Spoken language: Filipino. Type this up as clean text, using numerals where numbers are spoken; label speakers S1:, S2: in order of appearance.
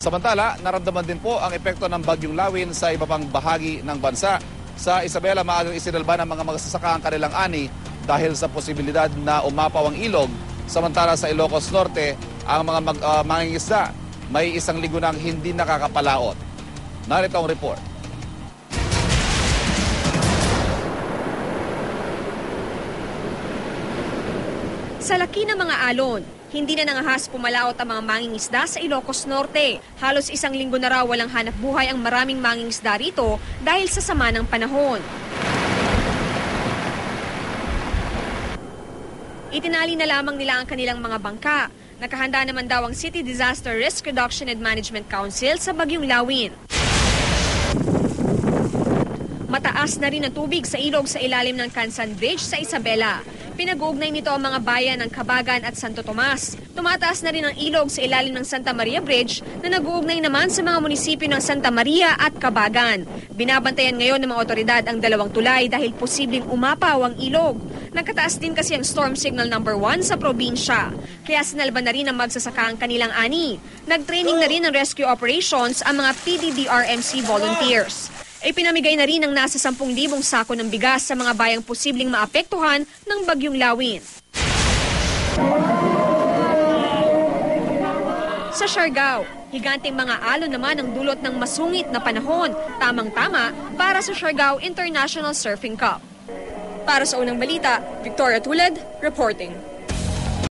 S1: Samantala, naramdaman din po ang epekto ng Bagyong Lawin sa iba pang bahagi ng bansa. Sa Isabela, maagang isinalba ng mga magsasaka ang kanilang ani dahil sa posibilidad na umapaw ang ilog. Samantala sa Ilocos Norte, ang mga mangingisda may isang linggo nang hindi nakakapalaot. Narito ang report.
S2: Sa laki ng mga alon, hindi na nangahas pumalaot ang mga mangingisda sa Ilocos Norte. Halos isang linggo na raw walang hanap buhay ang maraming mangingisda rito dahil sa sama ng panahon. Itinali na lamang nila ang kanilang mga bangka. Nakahanda naman daw ang City Disaster Risk Reduction and Management Council sa Bagyong Lawin. Mataas na rin ang tubig sa ilog sa ilalim ng Kansan Bridge sa Isabela. Pinag-uugnay nito ang mga bayan ng Cabagan at Santo Tomas. Tumataas na rin ang ilog sa ilalim ng Santa Maria Bridge na nag-uugnay naman sa mga munisipyo ng Santa Maria at Cabagan. Binabantayan ngayon ng mga otoridad ang dalawang tulay dahil posibleng umapaw ang ilog. Nagkataas din kasi ang storm signal number 1 sa probinsya. Kaya sinalban na rin ang magsasaka ang kanilang ani. Nag-training na rin ng rescue operations ang mga PDDRMC volunteers. Ipinamigay na rin ang nasa 10,000 sako ng bigas sa mga bayang posibleng maapektuhan ng Bagyong Lawin. Sa Siargao, higanteng mga alon naman ang dulot ng masungit na panahon, tamang-tama para sa Siargao International Surfing Cup. Para sa unang balita, Victoria Tulad, reporting.